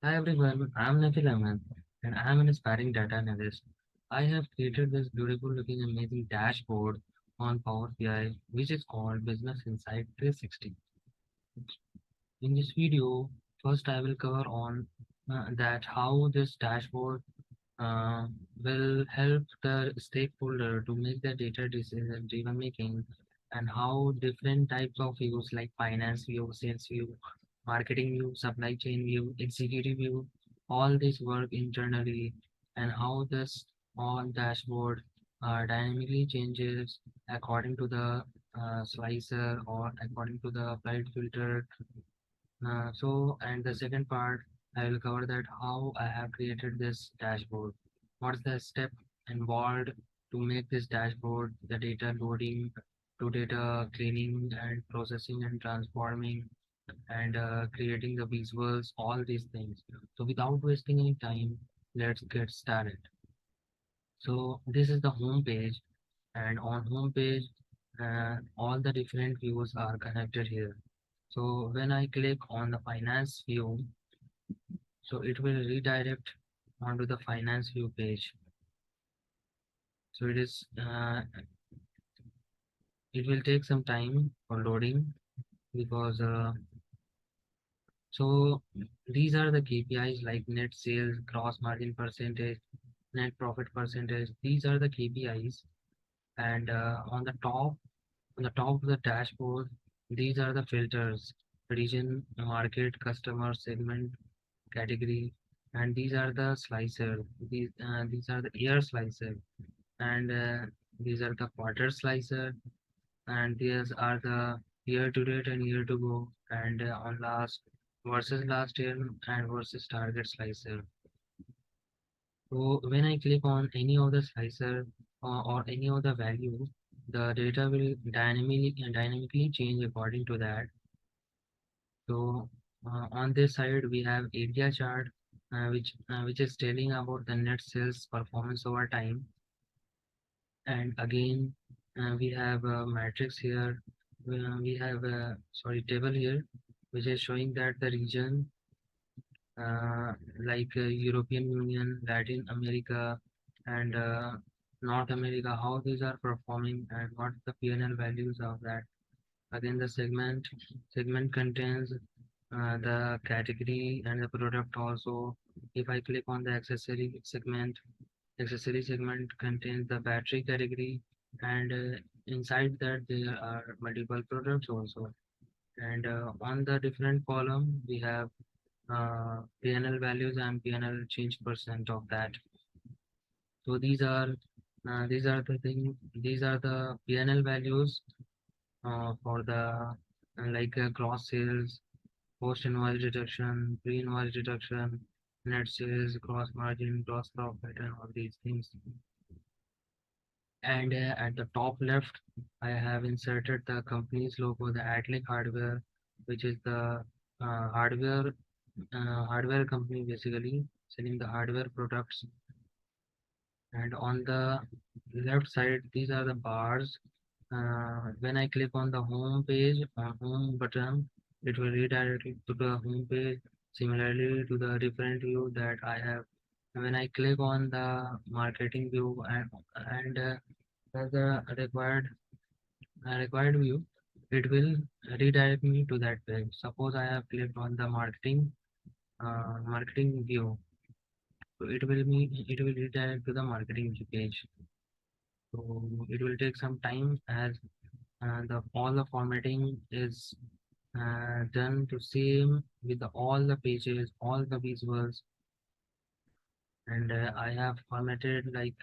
Hi everyone, I'm Nafil Ahmed and I'm an aspiring data analyst. I have created this beautiful looking amazing dashboard on Power BI which is called Business Insight 360. In this video, first I will cover on that how this dashboard uh, will help the stakeholder to make the data decision driven making and how different types of views like finance view, sales view, marketing view, supply chain view, executive view, all this work internally and how this all dashboard dynamically changes according to the slicer or according to the applied filter and the second part, I will cover that how I have created this dashboard. What's the step involved to make this dashboard, the data loading to data cleaning and processing and transforming and creating the visuals, all these things. So without wasting any time, let's get started. So this is the home page and on home page, all the different views are connected here. So when I click on the finance view, so it will redirect onto the finance view page. So it will take some time for loading because so these are the KPIs like net sales, gross margin percentage, net profit percentage. These are the KPIs, and on the top of the dashboard, these are the filters: region, market, customer, segment, category, and these are the slicer. These are the year slicer, and these are the quarter slicer, and these are the year to date and year to go, and on last versus last year and versus target slicer. So when I click on any of the slicer or any of the value, the data will dynamically change according to that. So on this side we have area chart, which is telling about the net sales performance over time, and again we have a matrix here. We have a table here, which is showing that the region like European Union, Latin America, and North America, how these are performing and what the P&L values of that. Again, the segment contains the category and the product also. If I click on the accessory segment contains the battery category, and inside that there are multiple products also. And on the different column, we have PNL values and PNL change percent of that. So these are the PNL values for the gross sales, post invoice deduction, pre invoice deduction, net sales, gross margin, gross profit, and all these things. And at the top left, I have inserted the company's logo, the Atlic Hardware, which is the hardware company basically selling the hardware products. And on the left side, these are the bars. When I click on the home page, home button, it will redirect it to the home page. Similarly to the different view that I have. When I click on the marketing view and the required view, it will redirect me to that page. Suppose I have clicked on the marketing view, so it will redirect to the marketing page. So it will take some time as the all the formatting is done to same with all the pages, all the visuals, and I have formatted like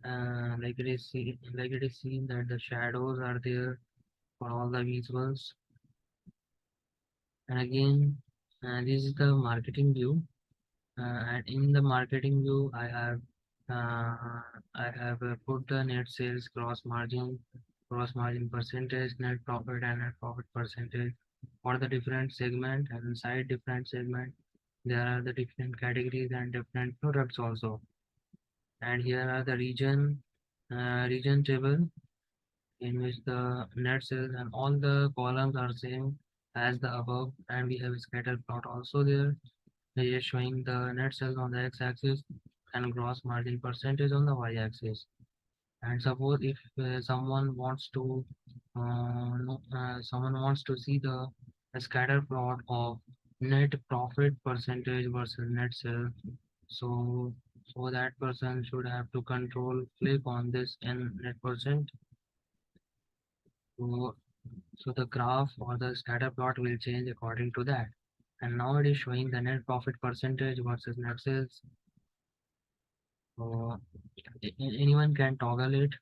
it is seen that the shadows are there for all the visuals. And again, this is the marketing view, and in the marketing view, uh, I have put the net sales, gross margin percentage, net profit, and net profit percentage for the different segment. And inside different segment, there are the different categories and different products also. And here are the region table in which the net sales and all the columns are same as the above, and we have a scatter plot also there. It is showing the net sales on the x-axis and gross margin percentage on the y-axis. And suppose if someone wants to see the scatter plot of net profit percentage versus net sales, so that person should have to control click on this and net percent. So, the graph or the scatter plot will change according to that. And now it is showing the net profit percentage versus net sales. So anyone can toggle it,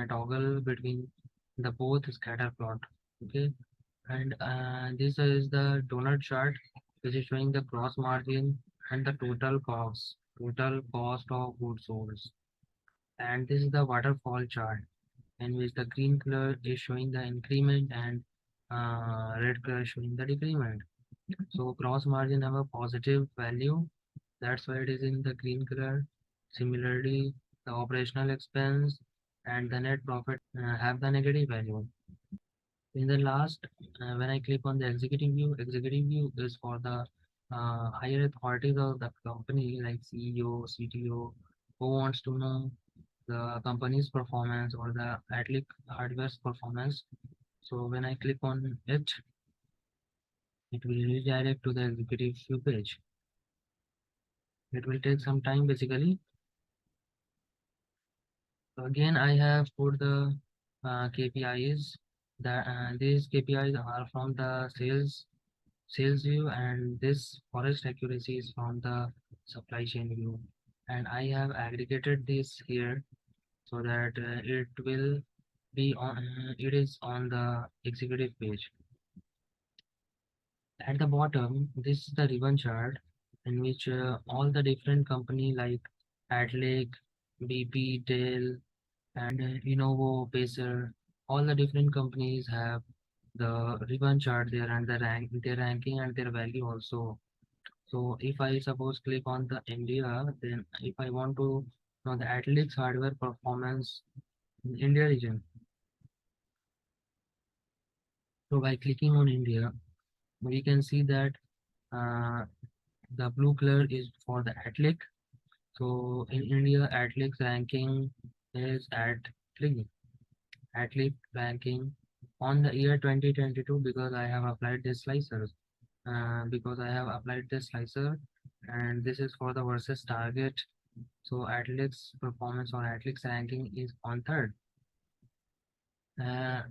toggle between the both scatter plot. Okay, and this is the donut chart, which is showing the gross margin and the total cost of goods sold. And this is the waterfall chart, in which the green color is showing the increment and red color showing the decrement. So gross margin have a positive value, that's why it is in the green color. Similarly, the operational expense and the net profit have the negative value. In the last, when I click on the executive view is for the higher authorities of the company like CEO, CTO, who wants to know the company's performance or the Atlic hardware's performance. So when I click on it, it will redirect to the executive view page. It will take some time basically. So again, I have put the KPIs. These KPIs are from the sales view, and this forest accuracy is from the supply chain view. And I have aggregated this here so that it is on the executive page. At the bottom, this is the ribbon chart in which all the different company like Adlake, BP, Dell, and Innovo, Pacer, all the different companies have the ribbon chart there and their ranking and their value also. So if I suppose click on the India, then if I want to know the Atlas hardware performance in India region, so by clicking on India, we can see that uh, the blue color is for the Atlas. So in India, Atlas ranking is at 3. Atlas ranking on the year 2022 because I have applied this slicer. And this is for the versus target. So Atlas performance or Atlas ranking is on third.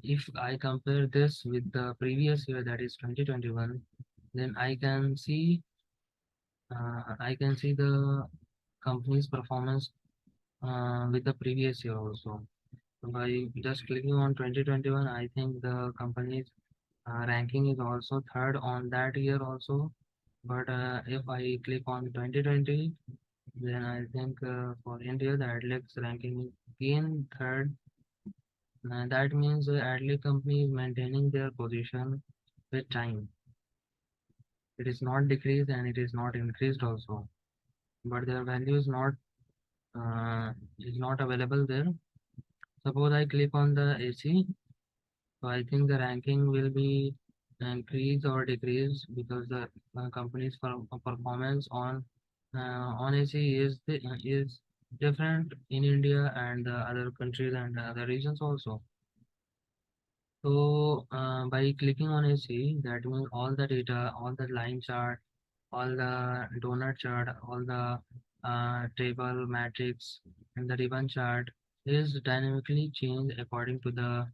If I compare this with the previous year, that is 2021, then I can see the company's performance with the previous year also. By just clicking on 2021, I think the company's ranking is also third on that year also. But if I click on 2020, then I think for India, the Adlex ranking is again third. That means the Adley company is maintaining their position with time. It is not decreased and it is not increased also. But their value is not available there. Suppose I click on the AC, so I think the ranking will be increased or decreased because the company's performance on AC is different in India and the other countries and other regions also. So by clicking on AC, that means all the data, all the line chart, all the donut chart, all the table matrix, and the ribbon chart is dynamically changed according to the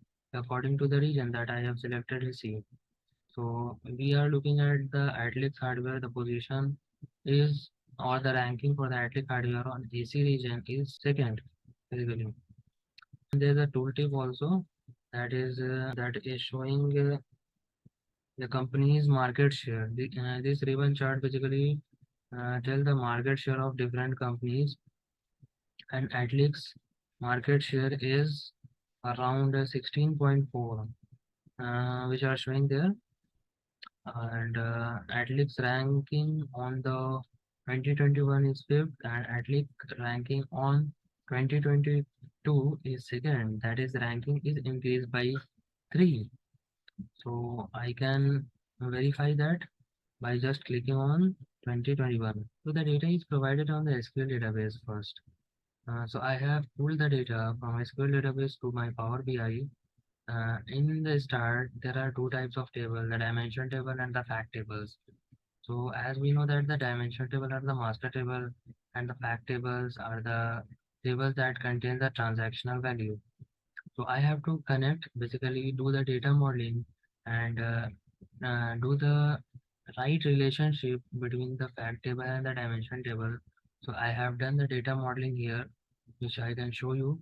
region that I have selected AC. So we are looking at the Atlas hardware. The position is or the ranking for the Atlas hardware on AC region is second, basically. And there's a tooltip also that is showing the company's market share. This ribbon chart basically tell the market share of different companies, and Atlas market share is around 16.4, which are showing there. And Atlas ranking on the 2021 is fifth, and Atlas ranking on 2022 is second. That is, ranking is increased by 3. So I can verify that by just clicking on. 2021. So the data is provided on the SQL database first. So I have pulled the data from SQL database to my Power BI. In the start, there are two types of table, the dimension table and the fact tables. So as we know that the dimension table are the master table and the fact tables are the tables that contain the transactional value. So I have to connect, basically do the data modeling and do the right relationship between the fact table and the dimension table. So I have done the data modeling here, which I can show you.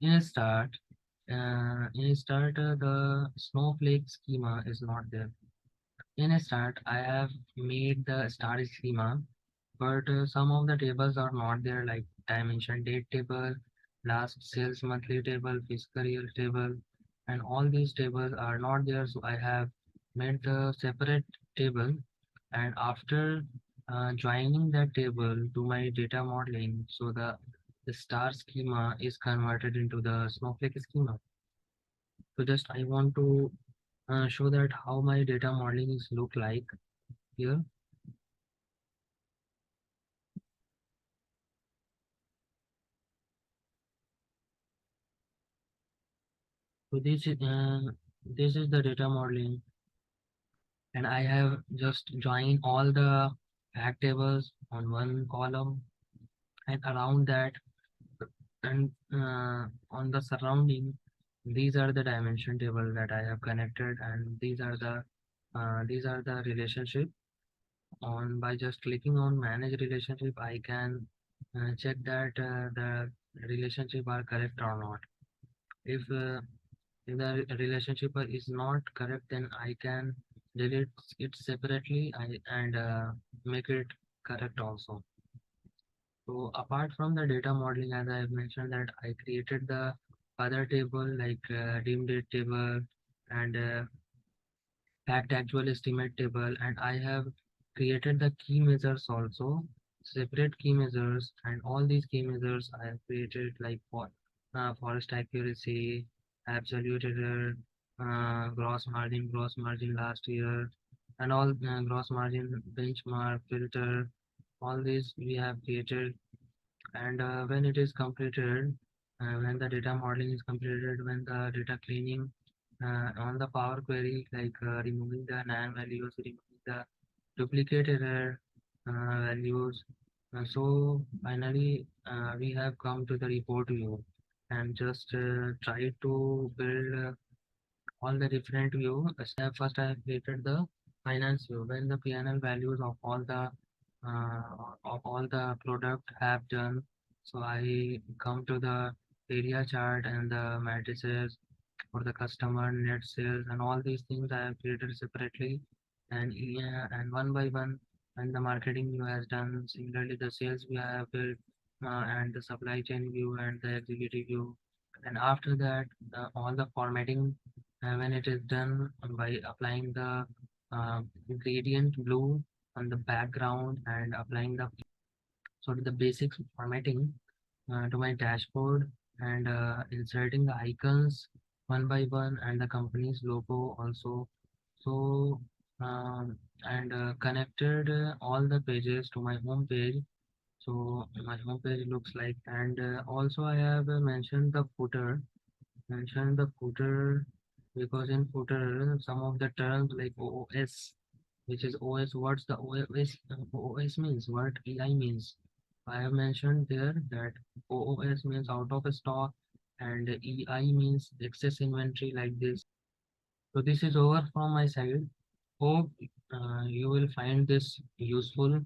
In a start, the snowflake schema is not there. In a start, I have made the star schema, but some of the tables are not there, like dimension date table, last sales monthly table, fiscal year table, and all these tables are not there. So I have made the separate table, and after joining that table to my data modeling, so the star schema is converted into the snowflake schema. So just I want to show that how my data modeling is look like here. So this is the data modeling, and I have just joined all the fact tables on one column, and around that and on the surrounding, these are the dimension table that I have connected, and these are the relationship. On by just clicking on manage relationship, I can check that the relationship are correct or not. If the relationship is not correct, then I can delete it separately and make it correct also. So apart from the data modeling, as I have mentioned that I created the other table like dim date table and fact actual estimate table, and I have created the key measures also, separate key measures, and all these key measures I have created like for forest accuracy, absolute error, gross margin last year, and all gross margin benchmark filter. All these we have created, and when it is completed, when the data modeling is completed, when the data cleaning on the Power Query, like removing the NaN values, removing the duplicate error values. So finally, we have come to the report view and just try to build all the different view. First, I have created the finance view when the P&L values uh, of all the product have done. So I come to the area chart and the matrices for the customer net sales and all these things I have created separately, and yeah, and one by one, and the marketing view has done similarly, the sales view I have built, and the supply chain view and the executive view, and after that all the formatting when it is done by applying the uh, gradient blue on the background and applying the the basic formatting to my dashboard and inserting the icons one by one and the company's logo also. So and connected all the pages to my home page. So my home page looks like, and also I have mentioned the footer because in footer some of the terms like OOS, which is OS, what's the OOS means, what EI means. I have mentioned there that OOS means out of stock and EI means excess inventory like this. So this is over from my side. Hope you will find this useful.